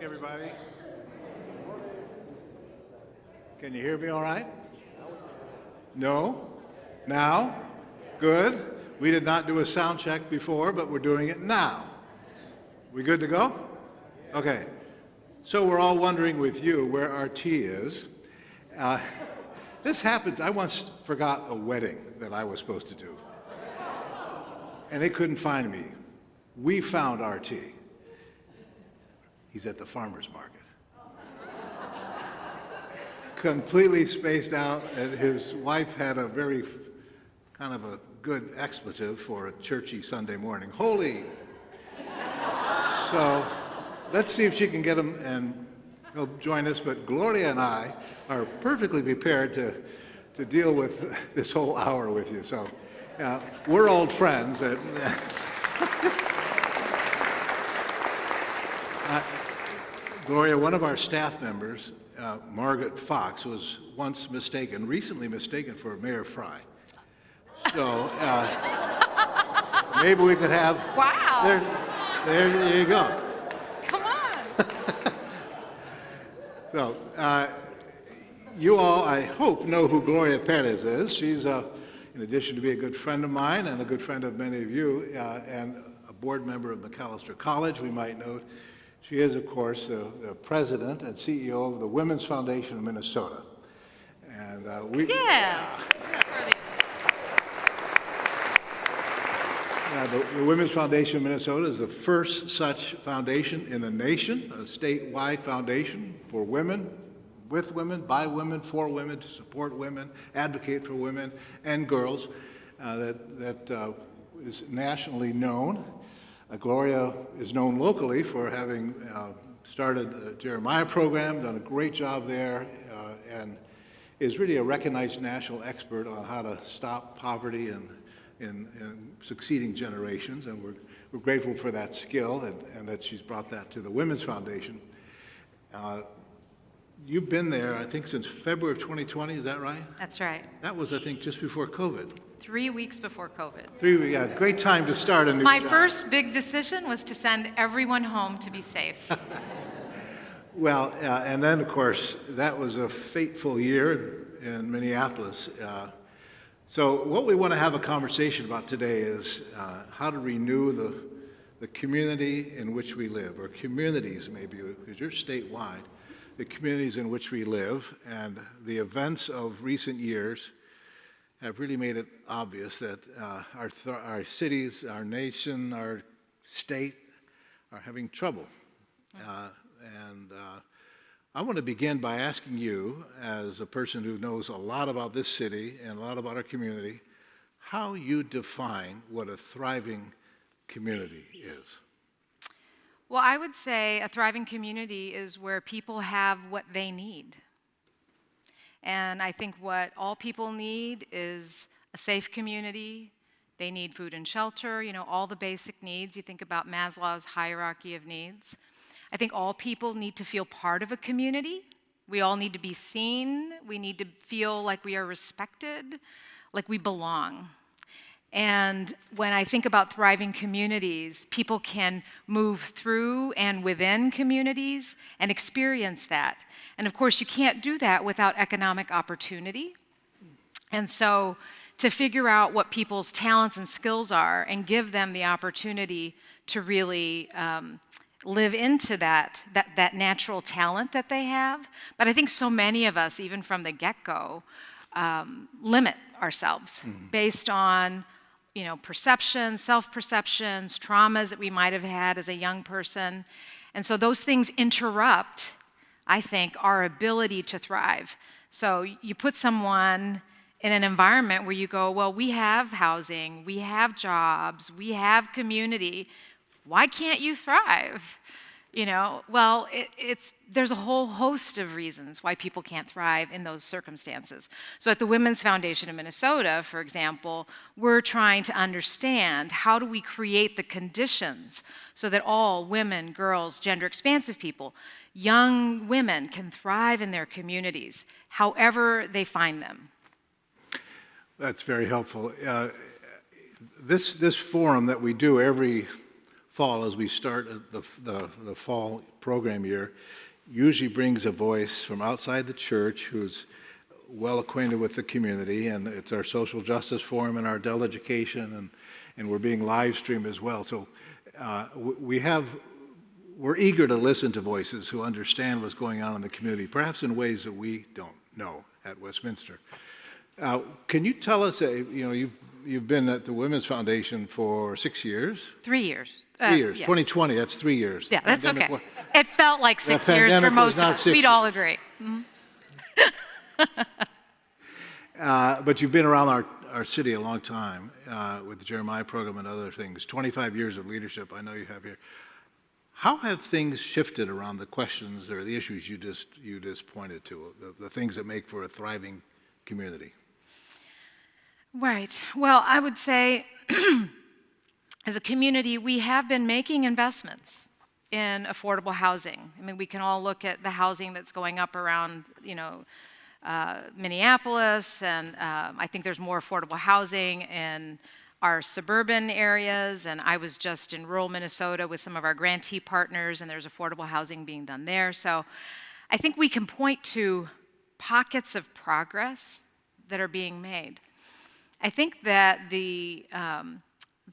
everybody. Can you hear me all right? No? Now? Good. We did not do a sound check before, but we're doing it now. We good to go? Okay. So we're all wondering with you where our tea is. This happens. I once forgot a wedding that I was supposed to do, and they couldn't find me. We found RT. He's at the farmer's market. Completely spaced out, and his wife had a very kind of a good expletive for a churchy Sunday morning. Holy! So let's see if she can get him and he'll join us. But Gloria and I are perfectly prepared to deal with this whole hour with you. So we're old friends. Gloria, one of our staff members, Margaret Fox, was once recently mistaken for Mayor Fry. So maybe we could have... Wow. There you go. Come on. So you all, I hope, know who Gloria Perez is. She's, in addition to being a good friend of mine and a good friend of many of you, and a board member of McAllister College, we might note, she is, of course, the president and CEO of the Women's Foundation of Minnesota. And the Women's Foundation of Minnesota is the first such foundation in the nation, a statewide foundation for women, with women, by women, for women, to support women, advocate for women and girls, that is nationally known. Gloria is known locally for having started the Jeremiah program, done a great job there, and is really a recognized national expert on how to stop poverty in succeeding generations, and we're grateful for that skill and that she's brought that to the Women's Foundation. You've been there, I think, since February of 2020, is that right? That's right. That was, I think, just before COVID. 3 weeks before COVID. 3 weeks, yeah, great time to start a new My job. first big decision was to send everyone home to be safe. Well, and then, of course, that was a fateful year in Minneapolis. So what we want to have a conversation about today is how to renew the community in which we live, or communities maybe, because you're statewide, the communities in which we live, and the events of recent years have really made it obvious that our cities, our nation, our state are having trouble. I want to begin by asking you, as a person who knows a lot about this city and a lot about our community, how you define what a thriving community is. Well, I would say a thriving community is where people have what they need. And I think what all people need is a safe community. They need food and shelter, all the basic needs. You think about Maslow's hierarchy of needs. I think all people need to feel part of a community. We all need to be seen. We need to feel like we are respected, like we belong. And when I think about thriving communities, people can move through and within communities and experience that. And of course, you can't do that without economic opportunity. And so to figure out what people's talents and skills are and give them the opportunity to really live into that natural talent that they have. But I think so many of us, even from the get-go, limit ourselves based on perceptions, self-perceptions, traumas that we might have had as a young person. And so those things interrupt, I think, our ability to thrive. So you put someone in an environment where you go, well, we have housing, we have jobs, we have community. Why can't you thrive? Well, there's a whole host of reasons why people can't thrive in those circumstances. So at the Women's Foundation of Minnesota, for example, we're trying to understand how do we create the conditions so that all women, girls, gender-expansive people, young women can thrive in their communities, however they find them. That's very helpful. This forum that we do every fall, as we start the fall program year, usually brings a voice from outside the church who's well acquainted with the community, and it's our social justice forum and our adult education, and we're being live streamed as well. So we're eager to listen to voices who understand what's going on in the community, perhaps in ways that we don't know at Westminster. Can you tell us, you've been at the Women's Foundation for 6 years? 3 years. 3 years. Yeah. 2020, that's 3 years. Yeah, that's Pandemic okay. It felt like 6 years for most of us. We'd all agree. Mm-hmm. But you've been around our city a long time with the Jeremiah program and other things. 25 years of leadership, I know you have here. How have things shifted around the questions or the issues you just pointed to, the things that make for a thriving community? Right. Well, I would say as a community, we have been making investments in affordable housing. I mean, we can all look at the housing that's going up around, Minneapolis, and I think there's more affordable housing in our suburban areas, and I was just in rural Minnesota with some of our grantee partners, and there's affordable housing being done there. So I think we can point to pockets of progress that are being made. I think that the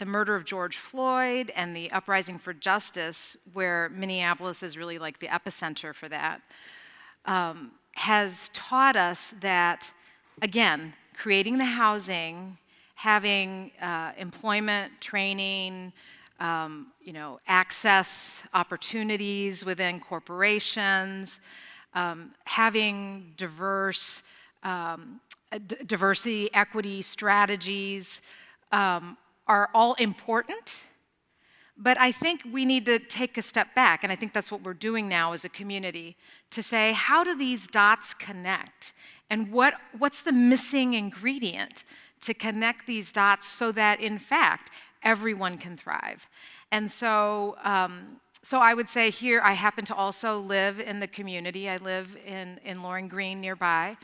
murder of George Floyd and the uprising for justice, where Minneapolis is really like the epicenter for that, has taught us that, again, creating the housing, having employment, training, access opportunities within corporations, having diversity, equity strategies are all important. But I think we need to take a step back, and I think that's what we're doing now as a community, to say, how do these dots connect? And what's the missing ingredient to connect these dots so that, in fact, everyone can thrive? And so I would say here, I happen to also live in the community. I live in Loring Green nearby.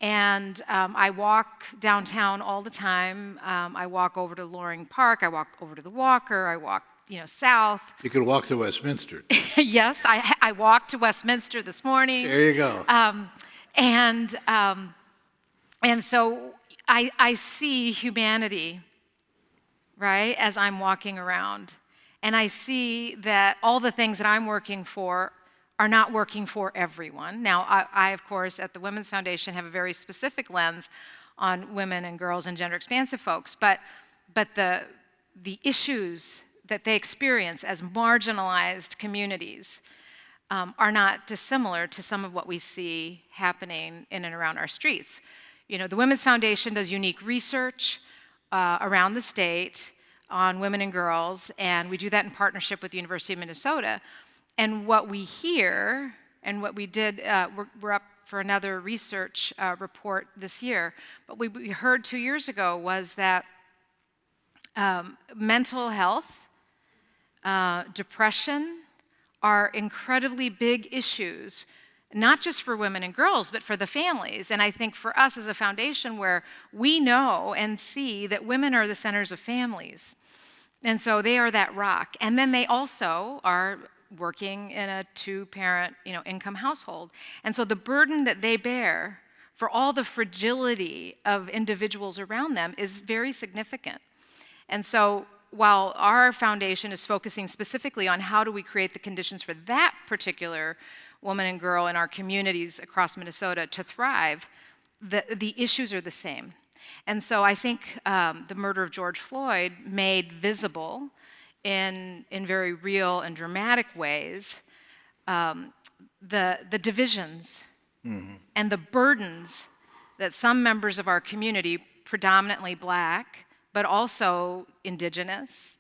And I walk downtown all the time. I walk over to Loring Park. I walk over to the Walker. I walk, south. You could walk to Westminster. Yes, I walked to Westminster this morning. There you go. And so I see humanity, right, as I'm walking around. And I see that all the things that I'm working for are not working for everyone. Now, I, of course, at the Women's Foundation have a very specific lens on women and girls and gender-expansive folks, but the issues that they experience as marginalized communities are not dissimilar to some of what we see happening in and around our streets. The Women's Foundation does unique research around the state on women and girls, and we do that in partnership with the University of Minnesota. And what we hear, and what we did, we're up for another research report this year, but we heard 2 years ago was that mental health, depression are incredibly big issues, not just for women and girls, but for the families. And I think for us as a foundation where we know and see that women are the centers of families, and so they are that rock. And then they also are working in a two-parent, income household. And so the burden that they bear for all the fragility of individuals around them is very significant. And so while our foundation is focusing specifically on how do we create the conditions for that particular woman and girl in our communities across Minnesota to thrive, the issues are the same. And so I think the murder of George Floyd made visible in very real and dramatic ways the divisions and the burdens that some members of our community, predominantly Black, but also Indigenous,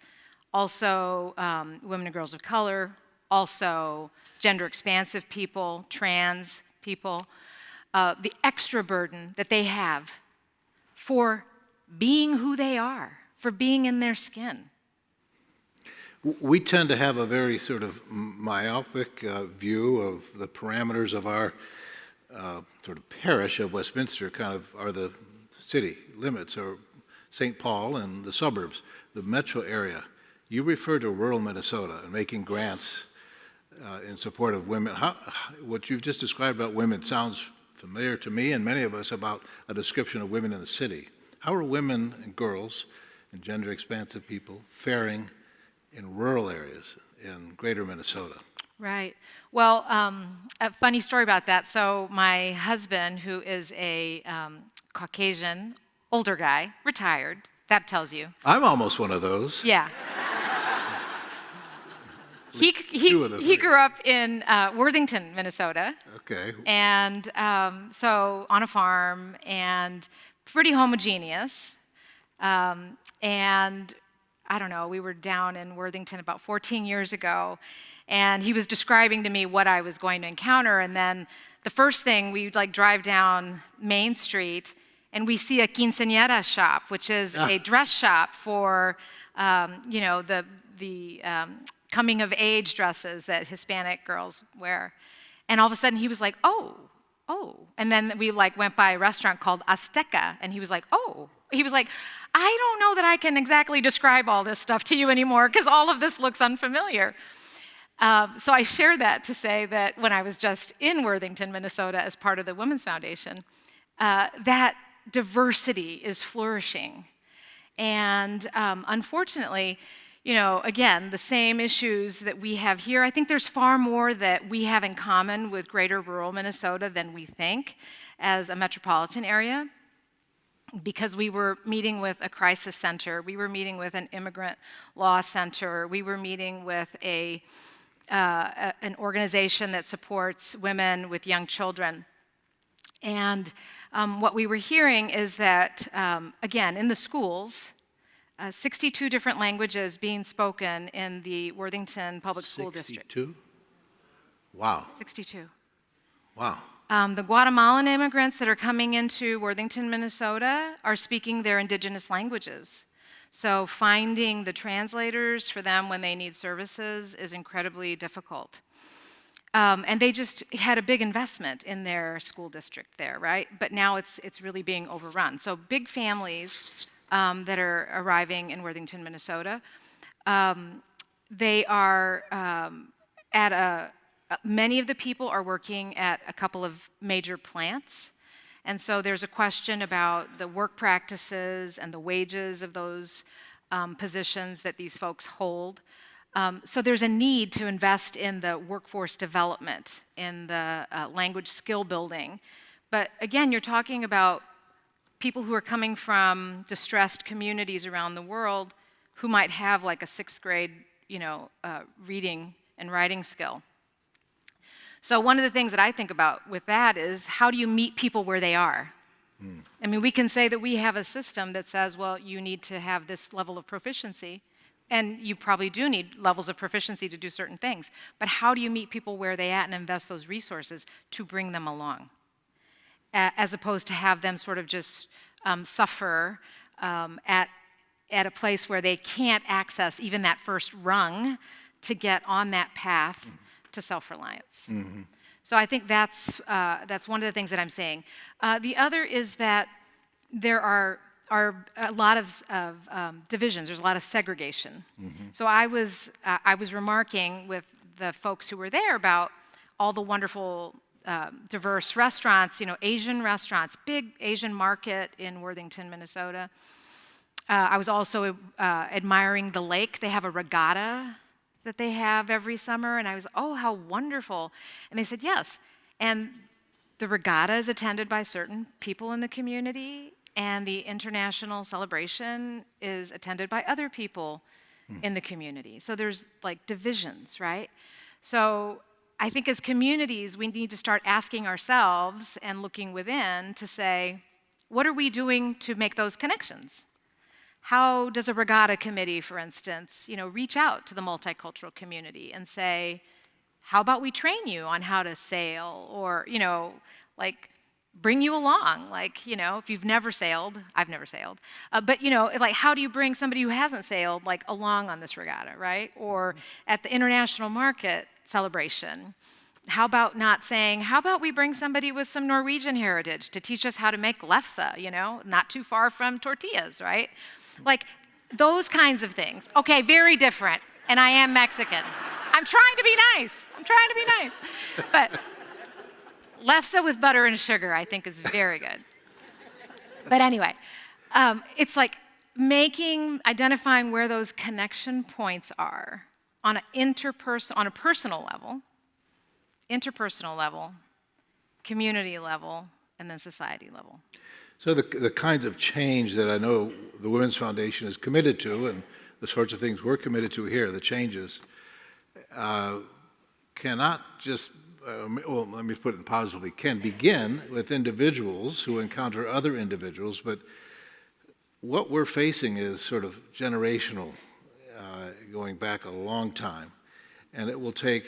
also women and girls of color, also gender-expansive people, trans people, the extra burden that they have for being who they are, for being in their skin. We tend to have a very sort of myopic view of the parameters of our sort of parish of Westminster, kind of are the city limits, or St. Paul and the suburbs, the metro area. You refer to rural Minnesota and making grants in support of women. What you've just described about women sounds familiar to me and many of us about a description of women in the city. How are women and girls and gender-expansive people faring in rural areas in greater Minnesota? Right. Well, a funny story about that. So my husband, who is a Caucasian, older guy, retired, that tells you. I'm almost one of those. Yeah. He grew up in Worthington, Minnesota. Okay. And so on a farm and pretty homogeneous. And I don't know, we were down in Worthington about 14 years ago, and he was describing to me what I was going to encounter. And then the first thing, we'd like drive down Main Street, and we see a quinceañera shop, which is a dress shop for, you know, the coming of age dresses that Hispanic girls wear. And all of a sudden he was like, oh. And then we like went by a restaurant called Azteca, and he was like, oh. He was like, I don't know that I can exactly describe all this stuff to you anymore because all of this looks unfamiliar. So I share that to say that when I was just in Worthington, Minnesota as part of the Women's Foundation, that diversity is flourishing. And unfortunately, you know, again, the same issues that we have here, I think there's far more that we have in common with greater rural Minnesota than we think as a metropolitan area, because we were meeting with a crisis center, we were meeting with an immigrant law center, we were meeting with an organization that supports women with young children. And what we were hearing is that, again, in the schools, 62 different languages being spoken in the Worthington Public School District. 62? Wow. 62. Wow. The Guatemalan immigrants that are coming into Worthington, Minnesota are speaking their indigenous languages. So finding the translators for them when they need services is incredibly difficult. And they just had a big investment in their school district there, right? But now it's really being overrun. So big families that are arriving in Worthington, Minnesota, they are many of the people are working at a couple of major plants. And so there's a question about the work practices and the wages of those positions that these folks hold. So there's a need to invest in the workforce development, in the language skill building. But again, you're talking about people who are coming from distressed communities around the world who might have like a 6th grade, you know, reading and writing skill. So one of the things that I think about with that is, how do you meet people where they are? I mean, we can say that we have a system that says, well, you need to have this level of proficiency, and you probably do need levels of proficiency to do certain things. But how do you meet people where they at and invest those resources to bring them along? As opposed to have them sort of just suffer at a place where they can't access even that first rung to get on that path to self-reliance. Mm-hmm. So I think that's one of the things that I'm saying. The other is that there are a lot of divisions. There's a lot of segregation. Mm-hmm. So I was remarking with the folks who were there about all the wonderful diverse restaurants, you know, Asian restaurants, big Asian market in Worthington, Minnesota. I was also admiring the lake. They have a regatta that they have every summer, and I was, oh, how wonderful. And they said, yes. And the regatta is attended by certain people in the community, and the international celebration is attended by other people in the community. So there's like divisions, right? So I think as communities, we need to start asking ourselves and looking within to say, what are we doing to make those connections? How does a regatta committee, for instance, you know, reach out to the multicultural community and say, how about we train you on how to sail, or, you know, like bring you along, like, you know, if you've never sailed, I've never sailed, but, you know, like, how do you bring somebody who hasn't sailed, like, along on this regatta, right? Or at the international market celebration, how about not saying, how about we bring somebody with some Norwegian heritage to teach us how to make lefse, you know, not too far from tortillas, right? Like, Those kinds of things. Okay, very different. And I am Mexican. I'm trying to be nice. But lefse with butter and sugar, I think, is very good. But anyway, it's like identifying where those connection points are on a personal level, interpersonal level, community level, and then society level. So the kinds of change that I know the Women's Foundation is committed to, and the sorts of things we're committed to here, the changes, cannot just, well, let me put it positively, can begin with individuals who encounter other individuals, but what we're facing is sort of generational, going back a long time, and it will take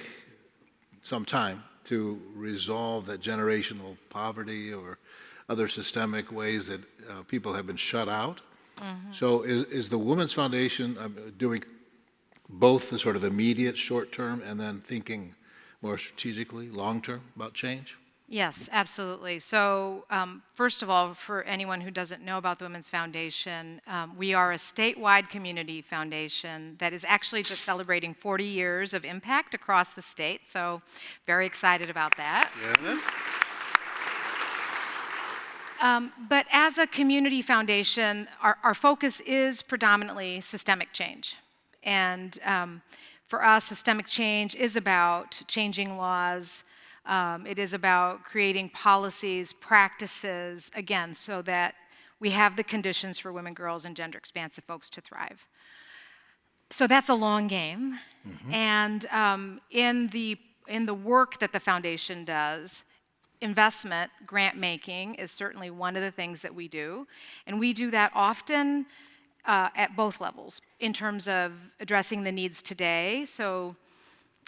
some time to resolve that generational poverty or other systemic ways that people have been shut out. Mm-hmm. So is the Women's Foundation doing both the sort of immediate short term and then thinking more strategically, long term about change? Yes, absolutely. So first of all, for anyone who doesn't know about the Women's Foundation, we are a statewide community foundation that is actually just celebrating 40 years of impact across the state. So very excited about that. Yeah. But as a community foundation, our focus is predominantly systemic change. And for us, systemic change is about changing laws. It is about creating policies, practices, again, so that we have the conditions for women, girls, and gender-expansive folks to thrive. So that's a long game. Mm-hmm. And in the work that the foundation does, investment, grant making is certainly one of the things that we do. And we do that often at both levels in terms of addressing the needs today. So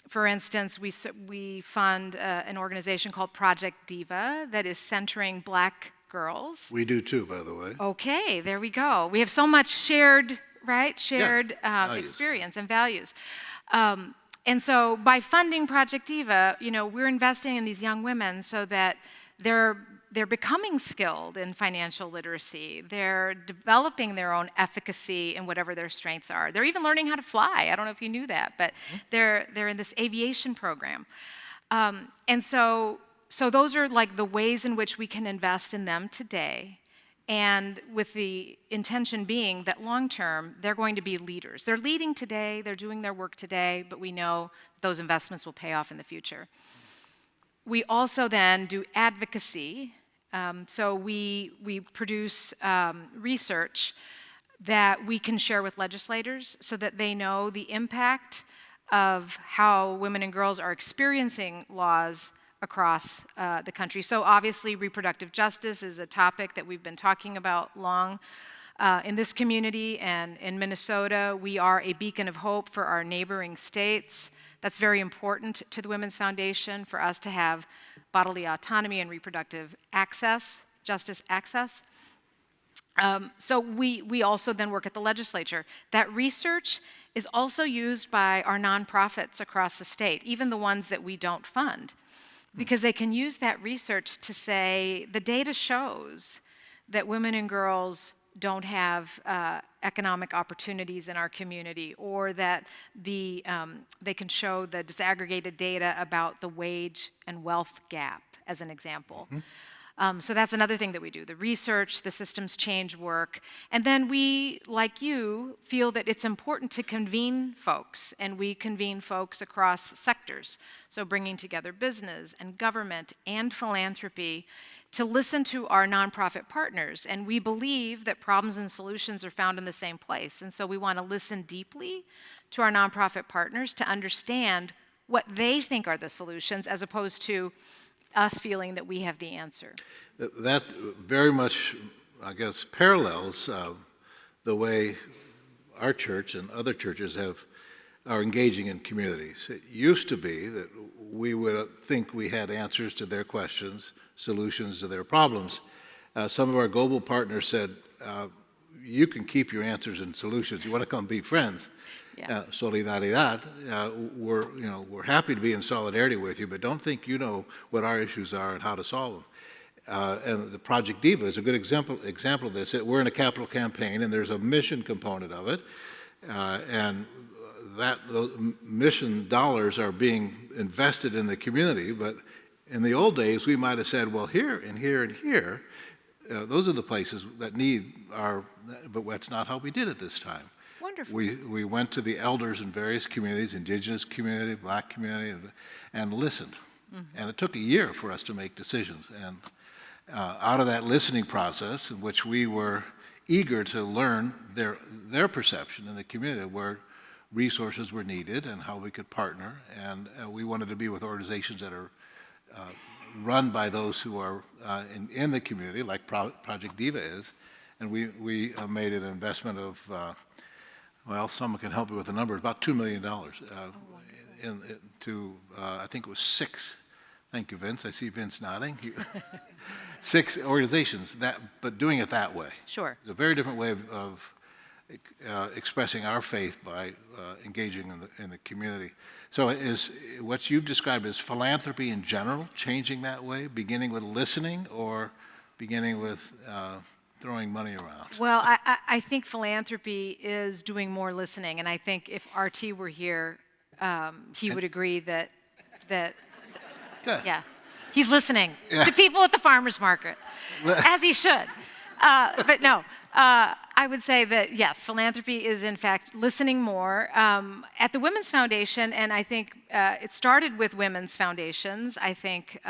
for instance, we fund an organization called Project Diva that is centering Black girls. We do too, by the way. Okay, there we go. We have so much shared experience and values. And so by funding Project Diva, we're investing in these young women so that they're becoming skilled in financial literacy. They're developing their own efficacy in whatever their strengths are. They're even learning how to fly. I don't know if you knew that, but they're in this aviation program. And so those are like the ways in which we can invest in them today, and with the intention being that long term, they're going to be leaders. They're leading today, they're doing their work today, but we know those investments will pay off in the future. We also then do advocacy. So we produce research that we can share with legislators so that they know the impact of how women and girls are experiencing laws across the country. So obviously reproductive justice is a topic that we've been talking about long in this community, and in Minnesota we are a beacon of hope for our neighboring states. That's very important to the Women's Foundation, for us to have bodily autonomy and reproductive access, justice access. So we also then work at the legislature. That research is also used by our nonprofits across the state, even the ones that we don't fund, because they can use that research to say, the data shows that women and girls don't have economic opportunities in our community, or that they can show the disaggregated data about the wage and wealth gap, as an example. Mm-hmm. So that's another thing that we do, the research, the systems change work. And then we, like you, feel that it's important to convene folks, and we convene folks across sectors. So bringing together business and government and philanthropy to listen to our nonprofit partners. And we believe that problems and solutions are found in the same place. And so we want to listen deeply to our nonprofit partners to understand what they think are the solutions, as opposed to us feeling that we have the answer. That very much, I guess, parallels the way our church and other churches are engaging in communities. It used to be that we would think we had answers to their questions, solutions to their problems. Some of our global partners said, you can keep your answers and solutions. You want to come be friends? Yeah. Solidaridad. We're happy to be in solidarity with you, but don't think you know what our issues are and how to solve them. And the Project Diva is a good example of this. We're in a capital campaign, and there's a mission component of it, and those mission dollars are being invested in the community. But in the old days, we might have said, well, here and here and here, those are the places that need our, but that's not how we did it this time. Wonderful. We went to the elders in various communities, indigenous community, black community, and listened. And it took a year for us to make decisions. And out of that listening process, in which we were eager to learn their perception in the community, where resources were needed and how we could partner. And we wanted to be with organizations that are run by those who are in the community, like Project Diva is. And we made an investment of, well, someone can help me with the numbers, about $2 million I think it was 6. Thank you, Vince. I see Vince nodding. 6 organizations, but doing it that way. Sure. It's a very different way of expressing our faith by engaging in the community. So is what you've described as philanthropy in general changing that way, beginning with listening or beginning with throwing money around? Well, I think philanthropy is doing more listening, and I think if RT were here, he would agree that Good. yeah, he's listening to people at the farmers market, as he should. But no, I would say that yes, philanthropy is in fact listening more. At the Women's Foundation, and I think it started with women's foundations, I think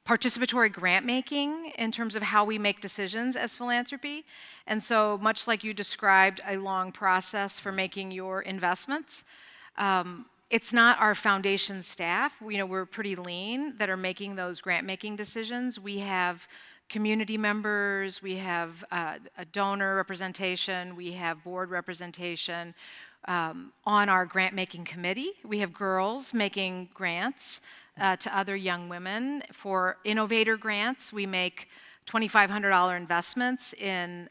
participatory grant making in terms of how we make decisions as philanthropy. And so much like you described a long process for making your investments, it's not our foundation staff, we're pretty lean, that are making those grant making decisions. We have community members, we have a donor representation, we have board representation. On our grant making committee, we have girls making grants to other young women. For innovator grants, we make $2,500 investments in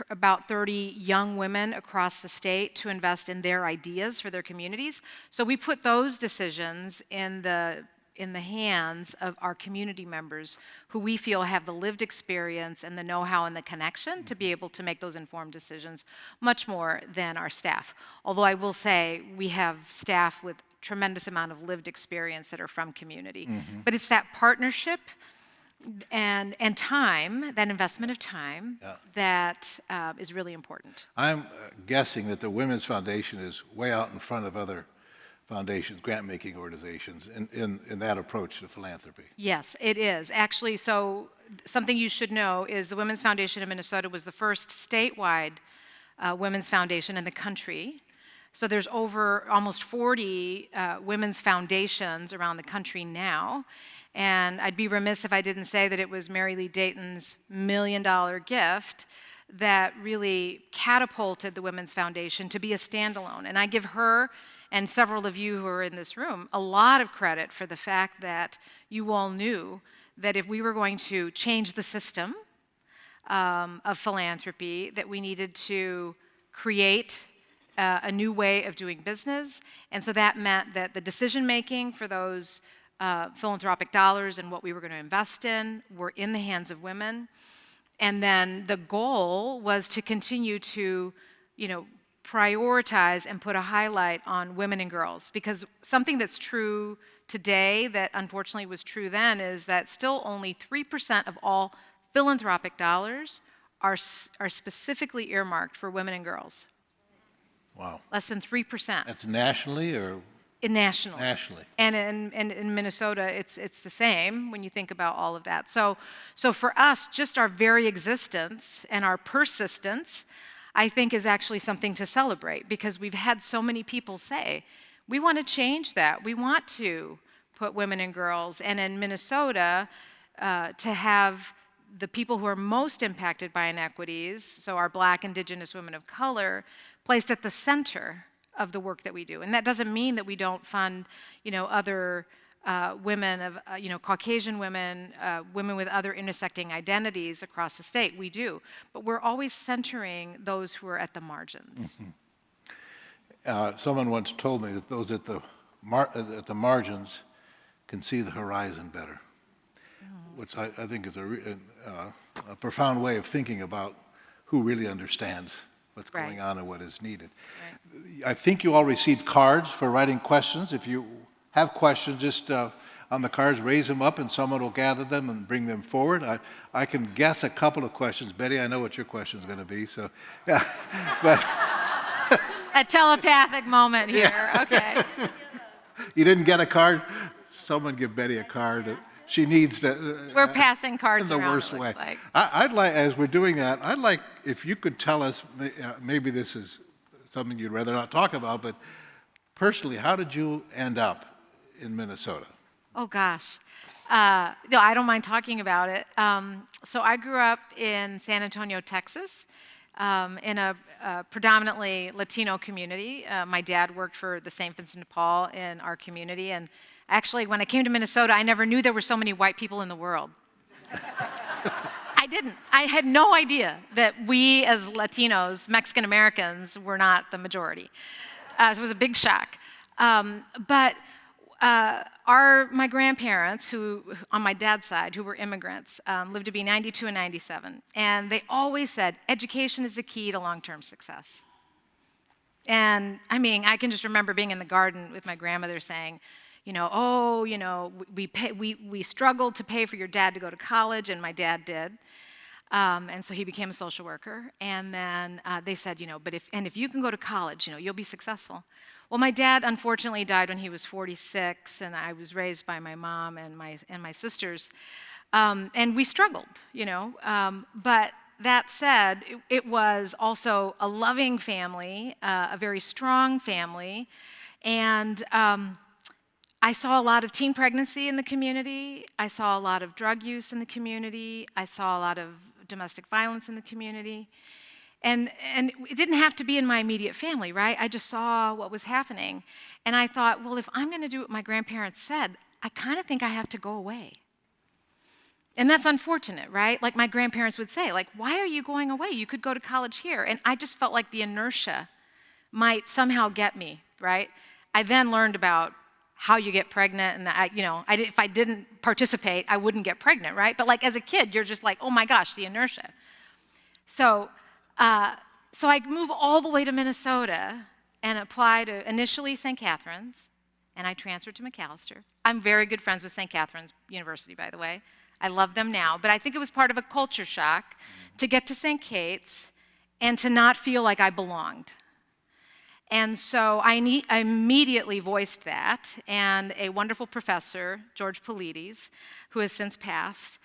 about 30 young women across the state to invest in their ideas for their communities. So we put those decisions in the hands of our community members who we feel have the lived experience and the know-how and the connection to be able to make those informed decisions much more than our staff. Although I will say we have staff with tremendous amount of lived experience that are from community. But it's that partnership and time, that investment of time, that is really important. I'm guessing that the Women's Foundation is way out in front of other foundations, grant-making organizations, in that approach to philanthropy. Yes, it is. Actually, so something you should know is the Women's Foundation of Minnesota was the first statewide women's foundation in the country. So there's over almost 40 women's foundations around the country now. And I'd be remiss if I didn't say that it was Mary Lee Dayton's $1 million gift that really catapulted the Women's Foundation to be a standalone. And I give her and several of you who are in this room a lot of credit for the fact that you all knew that if we were going to change the system of philanthropy, that we needed to create a new way of doing business. And so that meant that the decision making for those philanthropic dollars and what we were going to invest in were in the hands of women. And then the goal was to continue to, prioritize and put a highlight on women and girls. Because something that's true today that unfortunately was true then is that still only 3% of all philanthropic dollars are specifically earmarked for women and girls. Wow. Less than 3%. That's nationally or? Nationally. Nationally. And in Minnesota, it's the same when you think about all of that. So for us, just our very existence and our persistence, I think, is actually something to celebrate, because we've had so many people say, we want to change that. We want to put women and girls, and in Minnesota, to have the people who are most impacted by inequities, so our Black, Indigenous women of color, placed at the center of the work that we do. And that doesn't mean that we don't fund, other women of, Caucasian women, women with other intersecting identities across the state. We do. But we're always centering those who are at the margins. Someone once told me that those at the margins can see the horizon better. which I think is a profound way of thinking about who really understands what's Right. going on and what is needed. Right. I think you all received cards for writing questions. If you have questions, just on the cards, raise them up and someone will gather them and bring them forward. I can guess a couple of questions. Betty, I know what your question is going to be, so yeah. But A telepathic moment here. Okay. you didn't get a card? Someone give Betty a card. She needs to. We're passing cards in the around, worst it looks way. like. I'd like, as we're doing that, I'd like if you could tell us, maybe this is something you'd rather not talk about, but personally, how did you end up in Minnesota? Oh, gosh. No, I don't mind talking about it. So I grew up in San Antonio, Texas, in a predominantly Latino community. My dad worked for the St. Vincent de Paul in our community, and actually, when I came to Minnesota, I never knew there were so many white people in the world. I didn't. I had no idea that we as Latinos, Mexican Americans, were not the majority. So it was a big shock. But my grandparents, who on my dad's side, who were immigrants, lived to be 92 and 97. And they always said, education is the key to long-term success. And I mean, I can just remember being in the garden with my grandmother saying, we struggled to pay for your dad to go to college, and my dad did. And so he became a social worker. And then they said, but if you can go to college, you'll be successful. Well, my dad unfortunately died when he was 46, and I was raised by my mom and my sisters. And we struggled, But that said, it was also a loving family, a very strong family. And I saw a lot of teen pregnancy in the community. I saw a lot of drug use in the community. I saw a lot of domestic violence in the community. And it didn't have to be in my immediate family, right? I just saw what was happening. And I thought, well, if I'm going to do what my grandparents said, I kind of think I have to go away. And that's unfortunate, right? Like my grandparents would say, like, why are you going away? You could go to college here. And I just felt like the inertia might somehow get me, right? I then learned about how you get pregnant, and if I didn't participate, I wouldn't get pregnant, right? But like as a kid, you're just like, oh my gosh, the inertia. So I moved all the way to Minnesota and applied to initially St. Catherine's, and I transferred to McAllister. I'm very good friends with St. Catherine's University, by the way. I love them now, but I think it was part of a culture shock to get to St. Kate's and to not feel like I belonged. And so I immediately voiced that, and a wonderful professor, George Polides, who has since passed,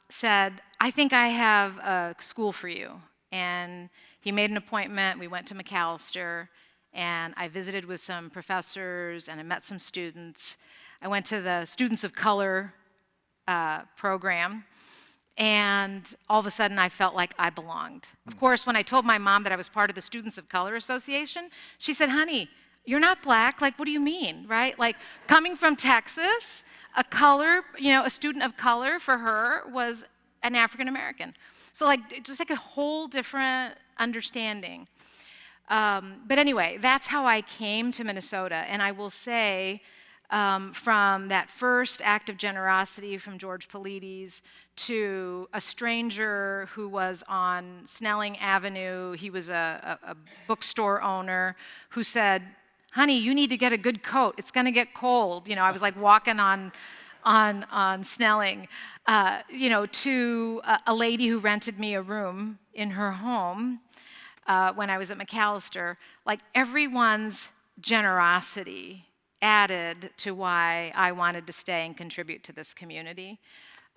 said, I think I have a school for you. And he made an appointment. We went to McAllister, and I visited with some professors, and I met some students. I went to the Students of Color program, and all of a sudden I felt like I belonged. Of course, when I told my mom that I was part of the Students of Color Association, she said, honey, you're not black, like what do you mean, right? Like coming from Texas, a student of color for her was an African American. So like just like a whole different understanding. But anyway, that's how I came to Minnesota, and I will say, from that first act of generosity from George Polides to a stranger who was on Snelling Avenue. He was a bookstore owner who said, honey, you need to get a good coat. It's going to get cold. I was like walking on Snelling, to a lady who rented me a room in her home when I was at McAllister. Like everyone's generosity added to why I wanted to stay and contribute to this community.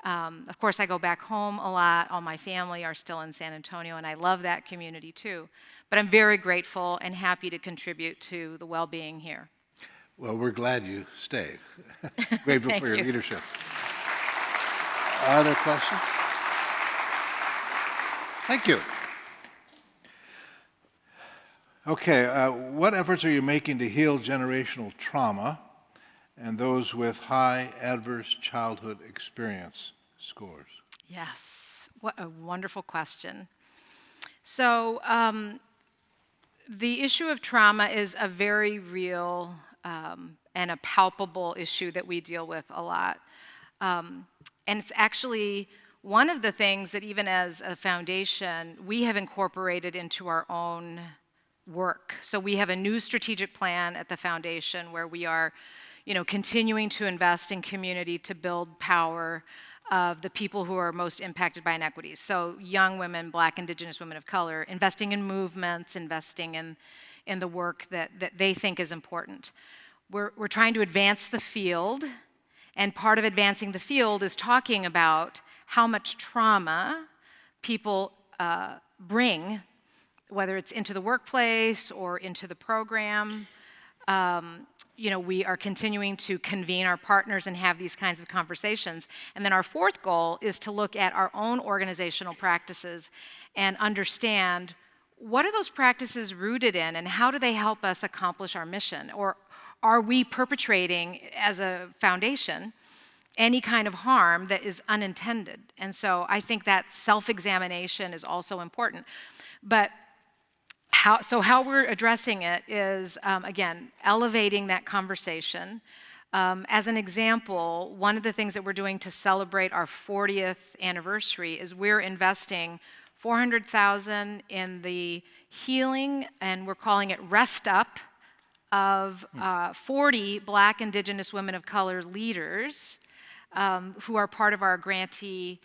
Of course, I go back home a lot. All my family are still in San Antonio, and I love that community too. But I'm very grateful and happy to contribute to the well-being here. Well, we're glad you stayed. Grateful for your you. leadership. Other questions? Thank you. Okay, what efforts are you making to heal generational trauma and those with high adverse childhood experience scores? Yes, what a wonderful question. So the issue of trauma is a very real and a palpable issue that we deal with a lot. And it's actually one of the things that even as a foundation, we have incorporated into our own work. So we have a new strategic plan at the foundation where we are, continuing to invest in community to build power of the people who are most impacted by inequities. So young women, Black, Indigenous women of color, investing in movements, investing in the work that they think is important. We're trying to advance the field, and part of advancing the field is talking about how much trauma people bring, whether it's into the workplace or into the program. We are continuing to convene our partners and have these kinds of conversations. And then our fourth goal is to look at our own organizational practices and understand what are those practices rooted in and how do they help us accomplish our mission? Or are we perpetrating as a foundation any kind of harm that is unintended? And so I think that self-examination is also important. But how we're addressing it is, again, elevating that conversation. As an example, one of the things that we're doing to celebrate our 40th anniversary is we're investing $400,000 in the healing, and we're calling it Rest Up, of 40 Black, Indigenous women of color leaders who are part of our grantee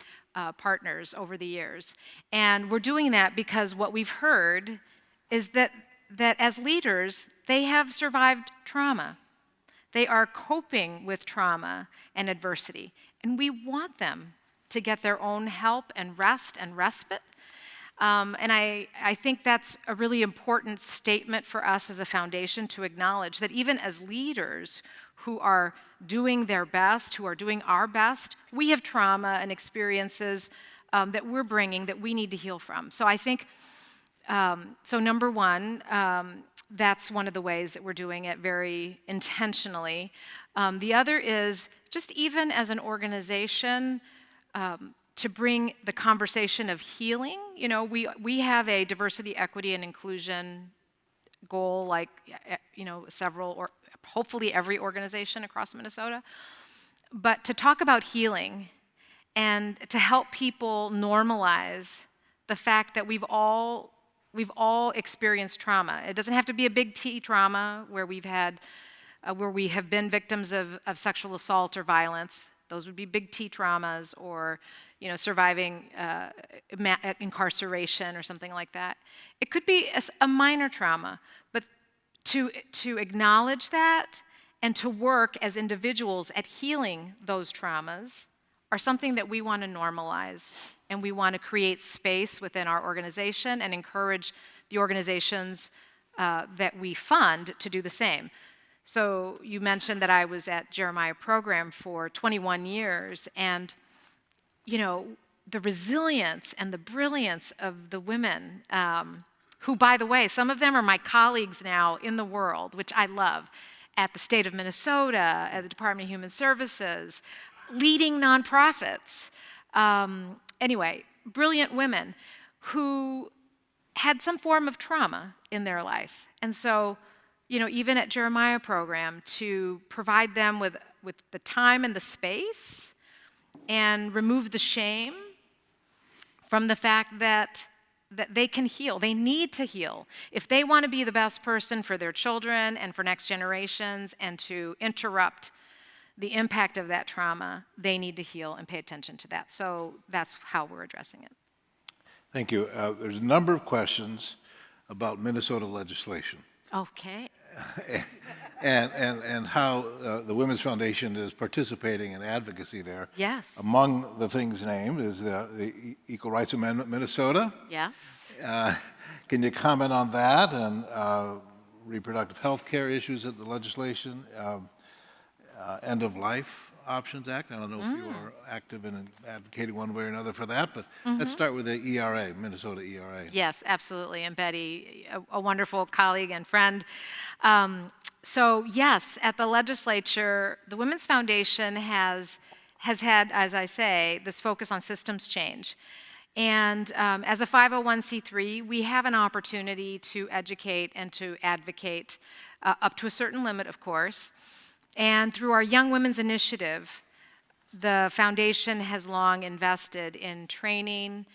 partners over the years. And we're doing that because what we've heard is that as leaders, they have survived trauma. They are coping with trauma and adversity, and we want them to get their own help and rest and respite. And I think that's a really important statement for us as a foundation to acknowledge that even as leaders who are doing their best, who are doing our best, we have trauma and experiences that we're bringing that we need to heal from. So I think, so number one, that's one of the ways that we're doing it very intentionally. The other is just even as an organization, to bring the conversation of healing. We have a diversity, equity, and inclusion goal, like, several, or hopefully every organization across Minnesota. But to talk about healing and to help people normalize the fact that we've all experienced trauma. It doesn't have to be a big T trauma where we have been victims of sexual assault or violence. Those would be big T traumas, or surviving incarceration or something like that. It could be a minor trauma, but to acknowledge that and to work as individuals at healing those traumas are something that we want to normalize, and we want to create space within our organization and encourage the organizations that we fund to do the same. So you mentioned that I was at Jeremiah program for 21 years, and the resilience and the brilliance of the women, who, by the way, some of them are my colleagues now in the world, which I love, at the state of Minnesota, at the Department of Human Services, leading nonprofits. Anyway, brilliant women who had some form of trauma in their life. And so, even at Jeremiah program, to provide them with the time and the space and remove the shame from the fact that they can heal. They need to heal. If they want to be the best person for their children and for next generations and to interrupt the impact of that trauma, they need to heal and pay attention to that. So that's how we're addressing it. Thank you. There's a number of questions about Minnesota legislation. Okay. and how the Women's Foundation is participating in advocacy there. Yes. Among the things named is the Equal Rights Amendment Minnesota. Yes. Can you comment on that and reproductive health care issues at the legislation, End of Life Options Act? I don't know if you are active in advocating one way or another for that, but let's start with the ERA, Minnesota ERA. Yes, absolutely. And Betty, a wonderful colleague and friend. So yes, at the legislature, the Women's Foundation has had, as I say, this focus on systems change. And as a 501c3, we have an opportunity to educate and to advocate up to a certain limit, of course. And through our Young Women's Initiative, The foundation has long invested in training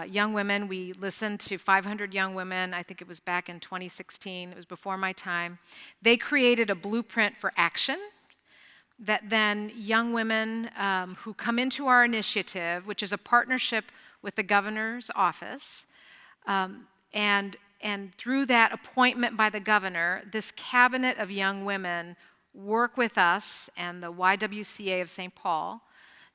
young women. We listened to 500 young women. I think it was back in 2016. It was before my time. They created a blueprint for action that then young women who come into our initiative, which is a partnership with the governor's office, and through that appointment by the governor, this cabinet of young women work with us and the YWCA of St. Paul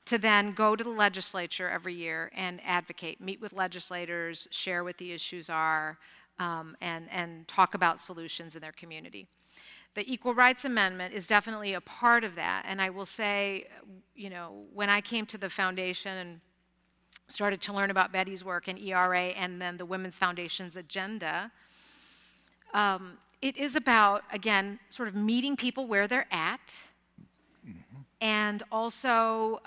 to then go to the legislature every year and advocate, meet with legislators, share what the issues are, and talk about solutions in their community. The Equal Rights Amendment is definitely a part of that, and I will say, you know, when I came to the foundation and started to learn about Betty's work and ERA and then the Women's Foundation's agenda, it is about, again, sort of meeting people where they're at, and also,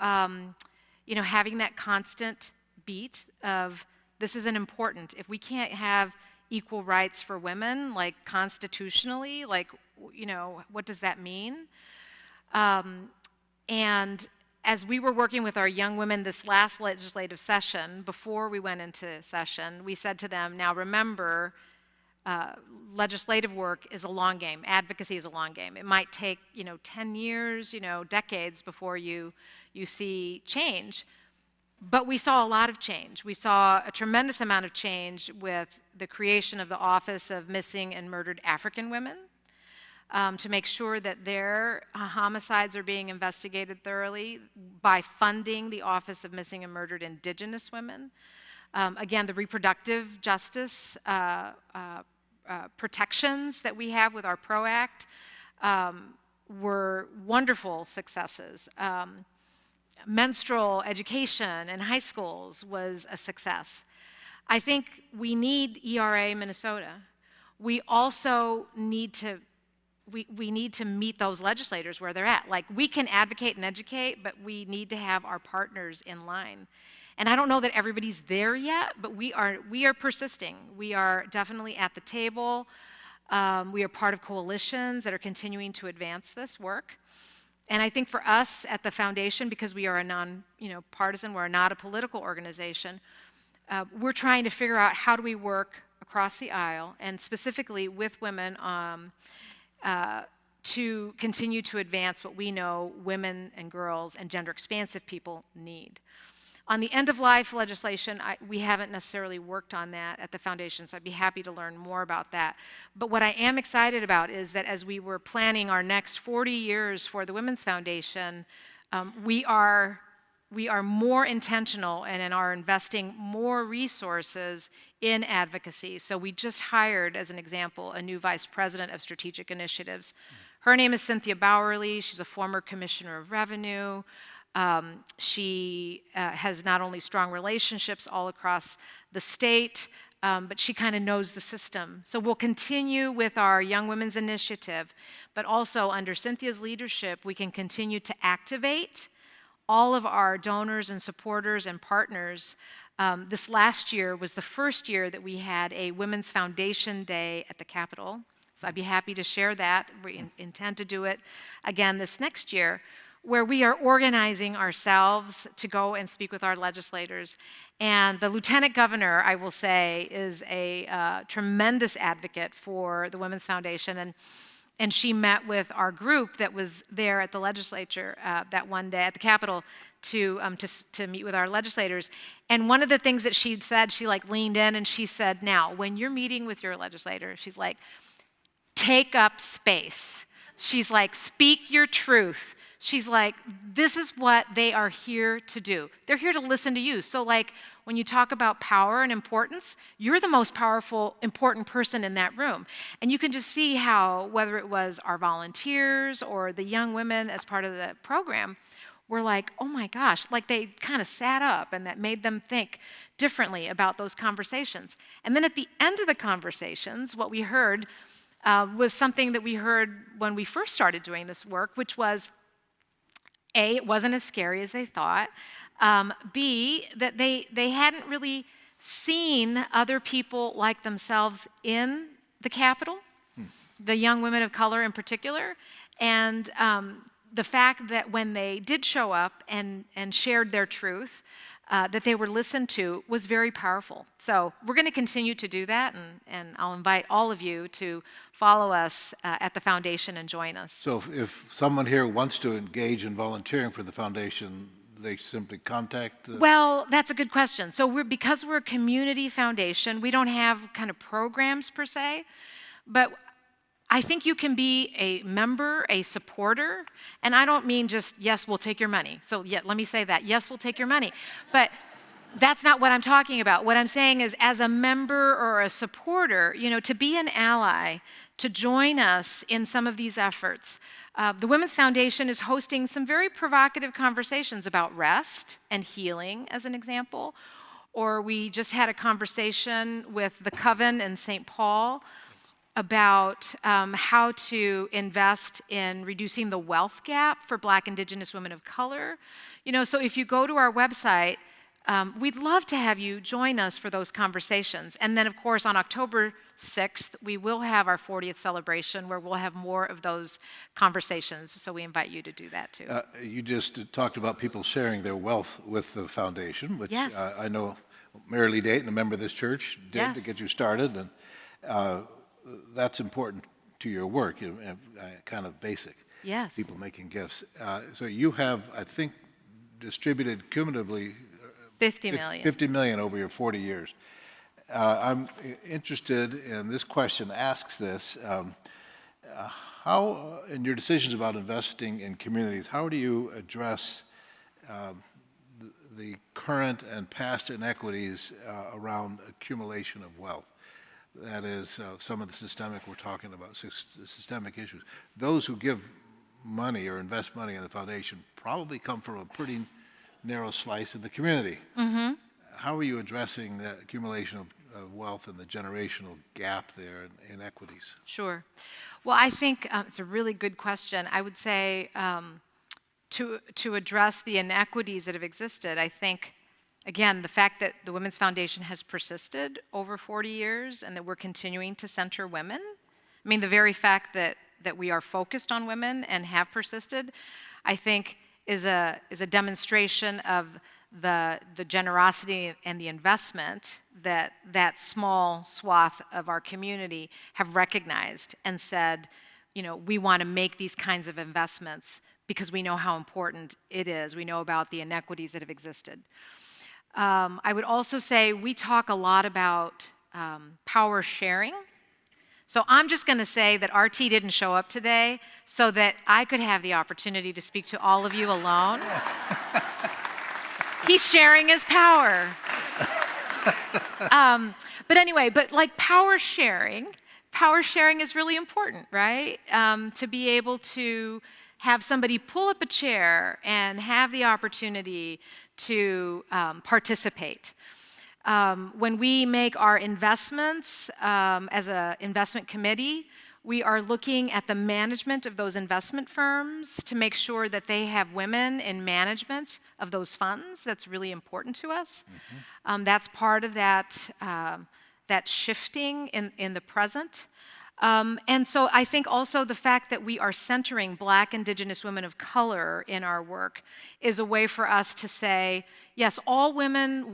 you know, having that constant beat of this isn't important. If we can't have equal rights for women, like constitutionally, like, you know, what does that mean? And as we were working with our young women this last legislative session, before we went into session, we said to them, now remember, legislative work is a long game. Advocacy is a long game. It might take, you know, 10 years, you know, decades before you see change. But we saw a lot of change. We saw a tremendous amount of change with the creation of the Office of Missing and Murdered African Women, to make sure that their homicides are being investigated thoroughly, by funding the Office of Missing and Murdered Indigenous Women. Again, the reproductive justice protections that we have with our PRO Act were wonderful successes. Menstrual education in high schools was a success. I think we need ERA Minnesota. We also need to we need to meet those legislators where they're at. Like, we can advocate and educate, but we need to have our partners in line. And I don't know that everybody's there yet, but we are persisting. We are definitely at the table. We are part of coalitions that are continuing to advance this work. And I think for us at the foundation, because we are a non-partisan, we're not a political organization, we're trying to figure out how do we work across the aisle, and specifically with women, to continue to advance what we know women and girls and gender expansive people need. On the end-of-life legislation, we haven't necessarily worked on that at the foundation, so I'd be happy to learn more about that. But what I am excited about is that as we were planning our next 40 years for the Women's Foundation, we are more intentional and are investing more resources in advocacy. So we just hired, as an example, a new vice president of strategic initiatives. Her name is Cynthia Bowerly. She's a former commissioner of revenue. She has not only strong relationships all across the state, but she kind of knows the system. So we'll continue with our Young Women's Initiative, but also under Cynthia's leadership, we can continue to activate all of our donors and supporters and partners. This last year was the first year that we had a Women's Foundation Day at the Capitol. So I'd be happy to share that. We intend to do it again this next year, where we are organizing ourselves to go and speak with our legislators. And the Lieutenant Governor, I will say, is a tremendous advocate for the Women's Foundation. And she met with our group that was there at the legislature that one day at the Capitol to meet with our legislators. And one of the things that she said, she like leaned in and she said, now, when you're meeting with your legislator, she's like, take up space. She's like, speak your truth. She's like, this is what they are here to do. They're here to listen to you. So like, when you talk about power and importance, you're the most powerful, important person in that room. And you can just see how, whether it was our volunteers or the young women as part of the program, were like, oh my gosh, like they kind of sat up, and that made them think differently about those conversations. And then at the end of the conversations, what we heard was something that we heard when we first started doing this work, which was, A, it wasn't as scary as they thought. B, that they hadn't really seen other people like themselves in the Capitol, the young women of color in particular. And the fact that when they did show up and shared their truth, that they were listened to was very powerful. So we're going to continue to do that, and I'll invite all of you to follow us at the foundation and join us. So if someone here wants to engage in volunteering for the foundation, they simply contact? Well, that's a good question. So because we're a community foundation, we don't have kind of programs per se, but I think you can be a member, a supporter, and I don't mean just, yes, we'll take your money. So yeah, let me say that, yes, we'll take your money. But that's not what I'm talking about. What I'm saying is, as a member or a supporter, to be an ally, to join us in some of these efforts. The Women's Foundation is hosting some very provocative conversations about rest and healing, as an example. Or we just had a conversation with the Coven in St. Paul about how to invest in reducing the wealth gap for Black, Indigenous women of color. So if you go to our website, we'd love to have you join us for those conversations. And then, of course, on October 6th, we will have our 40th celebration where we'll have more of those conversations. So we invite you to do that, too. You just talked about people sharing their wealth with the foundation, which yes. I know Mary Lee Dayton, a member of this church, did yes. to get you started. And that's important to your work, kind of basic. Yes. People making gifts. So you have, I think, distributed cumulatively 50 million. 50 million over your 40 years. I'm interested in this question, asks this, how, in your decisions about investing in communities, how do you address the current and past inequities around accumulation of wealth? That is, some of the systemic, we're talking about systemic issues. Those who give money or invest money in the foundation probably come from a pretty narrow slice of the community. Mm-hmm. How are you addressing the accumulation of wealth and the generational gap there and inequities? Sure. Well, I think it's a really good question. I would say to address the inequities that have existed, I think, again, the fact that the Women's Foundation has persisted over 40 years and that we're continuing to center women, I mean, the very fact that we are focused on women and have persisted, I think is a demonstration of the generosity and the investment that small swath of our community have recognized and said, we want to make these kinds of investments because we know how important it is. We know about the inequities that have existed. I would also say we talk a lot about power sharing. So I'm just going to say that RT didn't show up today so that I could have the opportunity to speak to all of you alone. He's sharing his power. But anyway, like power sharing is really important, right? To be able to have somebody pull up a chair and have the opportunity to participate. When we make our investments as an investment committee, we are looking at the management of those investment firms to make sure that they have women in management of those funds. That's really important to us. Mm-hmm. That's part of that shifting in the present. And so I think also the fact that we are centering Black, Indigenous women of color in our work is a way for us to say, yes, all women,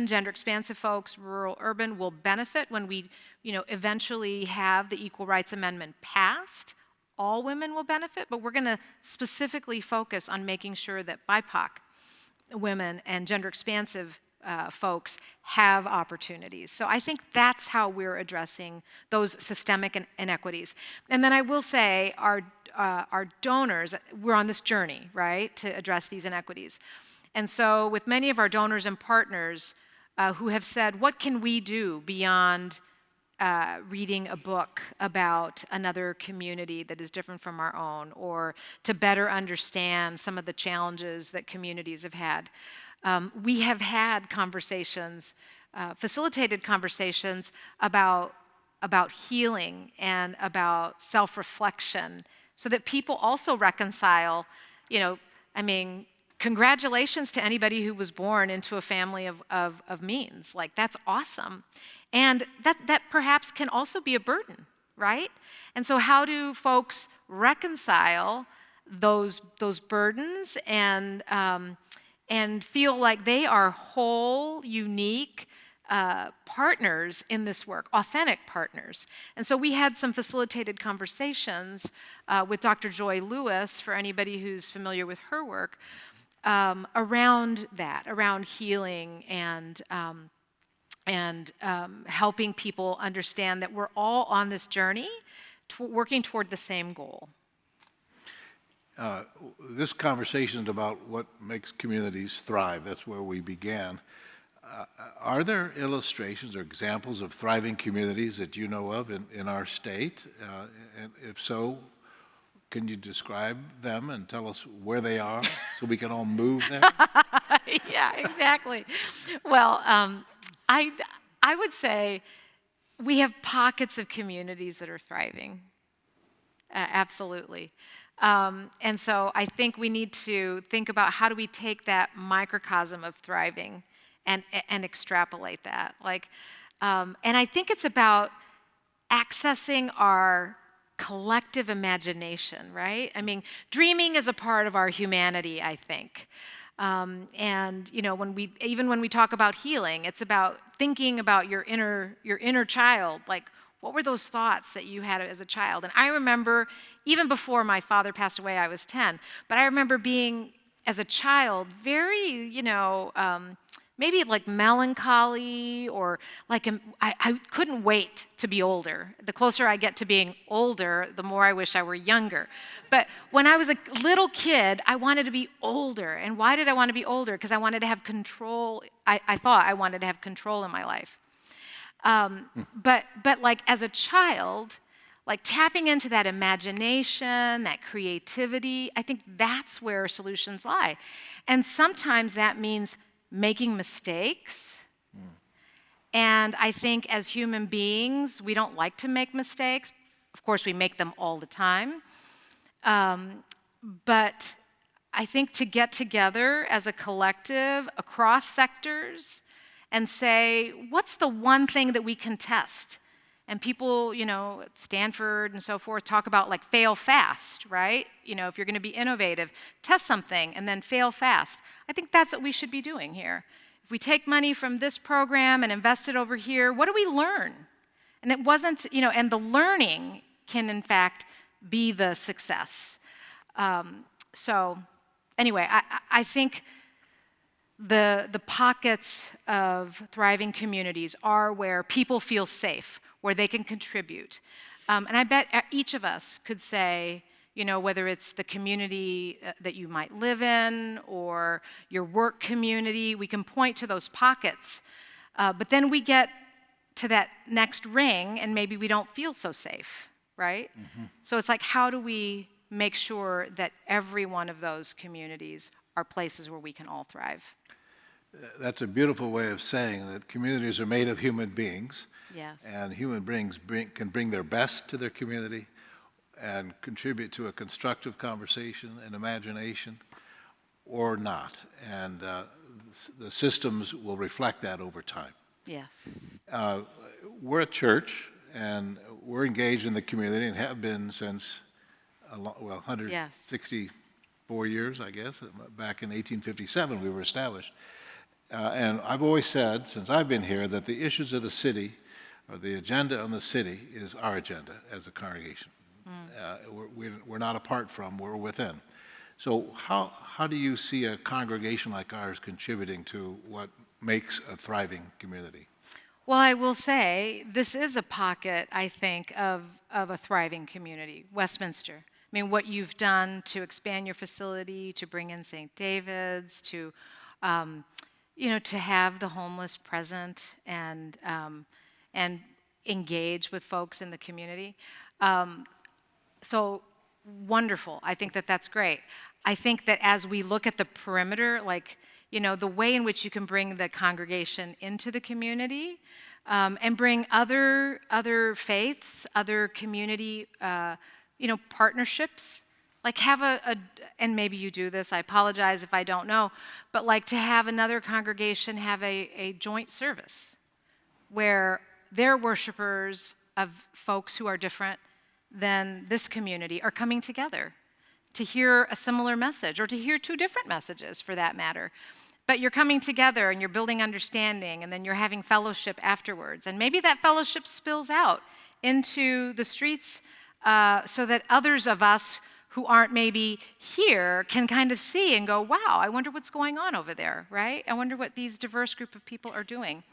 gender expansive folks, rural, urban, will benefit when we, eventually have the Equal Rights Amendment passed. All women will benefit, but we're going to specifically focus on making sure that BIPOC women and gender expansive folks have opportunities. So I think that's how we're addressing those systemic inequities. And then I will say our donors, we're on this journey, right, to address these inequities. And so with many of our donors and partners who have said, what can we do beyond reading a book about another community that is different from our own, or to better understand some of the challenges that communities have had. We have had conversations, facilitated conversations about healing and about self-reflection so that people also reconcile, congratulations to anybody who was born into a family of means. Like, that's awesome. And that perhaps can also be a burden, right? And so how do folks reconcile those burdens and feel like they are whole, unique partners in this work, authentic partners. And so we had some facilitated conversations with Dr. Joy Lewis, for anybody who's familiar with her work, around that, around healing and helping people understand that we're all on this journey, working toward the same goal. This conversation is about what makes communities thrive. That's where we began. Are there illustrations or examples of thriving communities that you know of in our state? And if so, can you describe them and tell us where they are so we can all move there? Yeah, exactly. Well, I would say we have pockets of communities that are thriving. Absolutely. And so I think we need to think about how do we take that microcosm of thriving and extrapolate that. And I think it's about accessing our collective imagination, right? I mean, dreaming is a part of our humanity, I think. And when we talk about healing, it's about thinking about your inner child, like what were those thoughts that you had as a child? And I remember, even before my father passed away, I was 10, but I remember being, as a child, very, maybe like melancholy, or like I couldn't wait to be older. The closer I get to being older, the more I wish I were younger. But when I was a little kid, I wanted to be older. And why did I want to be older? Because I wanted to have control. I thought I wanted to have control in my life. But like as a child, like tapping into that imagination, that creativity, I think that's where solutions lie. And sometimes that means making mistakes. And I think as human beings, we don't like to make mistakes. Of course, we make them all the time. But I think to get together as a collective across sectors and say, what's the one thing that we can test? And people, at Stanford and so forth talk about like fail fast, right? If you're going to be innovative, test something and then fail fast. I think that's what we should be doing here. If we take money from this program and invest it over here, what do we learn? And it wasn't, and the learning can in fact be the success. So anyway, I think the pockets of thriving communities are where people feel safe, where they can contribute. And I bet each of us could say, whether it's the community that you might live in or your work community, we can point to those pockets. But then we get to that next ring and maybe we don't feel so safe, right? Mm-hmm. So it's like, how do we make sure that every one of those communities are places where we can all thrive? That's a beautiful way of saying that communities are made of human beings. Yes. And human beings can bring their best to their community and contribute to a constructive conversation and imagination, or not. And the systems will reflect that over time. Yes. We're a church, and we're engaged in the community and have been since, 164 years, I guess. Back in 1857, we were established. And I've always said, since I've been here, that the issues of the city, or the agenda on the city, is our agenda as a congregation. We're not apart from, we're within. So how do you see a congregation like ours contributing to what makes a thriving community? Well, I will say, this is a pocket, I think, of a thriving community, Westminster. I mean, what you've done to expand your facility, to bring in St. David's, to have the homeless present and engage with folks in the community. So wonderful. I think that that's great. I think that as we look at the perimeter, the way in which you can bring the congregation into the community and bring other faiths, other community, partnerships. Like have and maybe you do this, I apologize if I don't know, but like to have another congregation have a joint service where their worshipers of folks who are different than this community are coming together to hear a similar message or to hear two different messages for that matter. But you're coming together and you're building understanding, and then you're having fellowship afterwards. And maybe that fellowship spills out into the streets so that others of us who aren't maybe here can kind of see and go, wow, I wonder what's going on over there, right? I wonder what these diverse group of people are doing.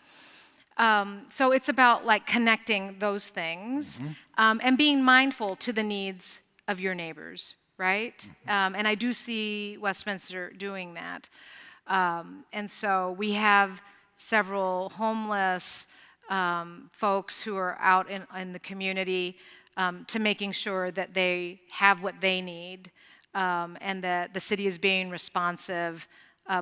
So it's about like connecting those things and being mindful to the needs of your neighbors, right? And I do see Westminster doing that. And so we have several homeless folks who are out in the community to making sure that they have what they need and that the city is being responsive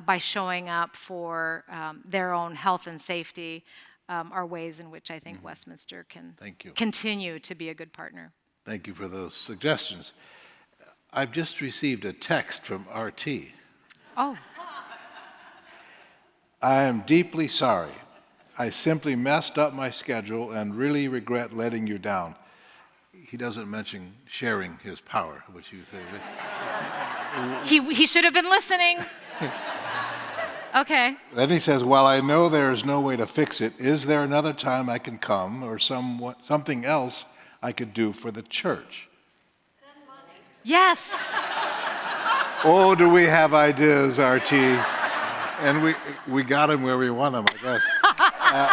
by showing up for their own health and safety are ways in which I think Westminster can continue to be a good partner. Thank you for those suggestions. I've just received a text from RT. Oh. I am deeply sorry. I simply messed up my schedule and really regret letting you down. He doesn't mention sharing his power, which you think. He should have been listening. Okay. Then he says, while I know there is no way to fix it, is there another time I can come or something else I could do for the church? Send money. Yes. Oh, do we have ideas, RT? And we got him where we want him, I guess.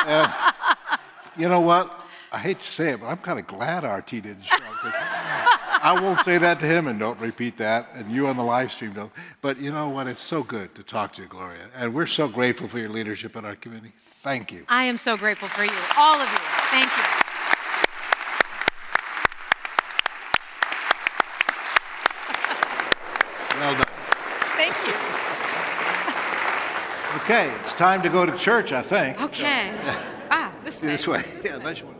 And you know what? I hate to say it, but I'm kind of glad RT didn't show up. I won't say that to him, and don't repeat that, and you on the live stream don't. But you know what? It's so good to talk to you, Gloria. And we're so grateful for your leadership in our community. Thank you. I am so grateful for you, all of you. Thank you. Well done. Thank you. Okay, it's time to go to church, I think. Okay. This way. This way. Yeah, nice one.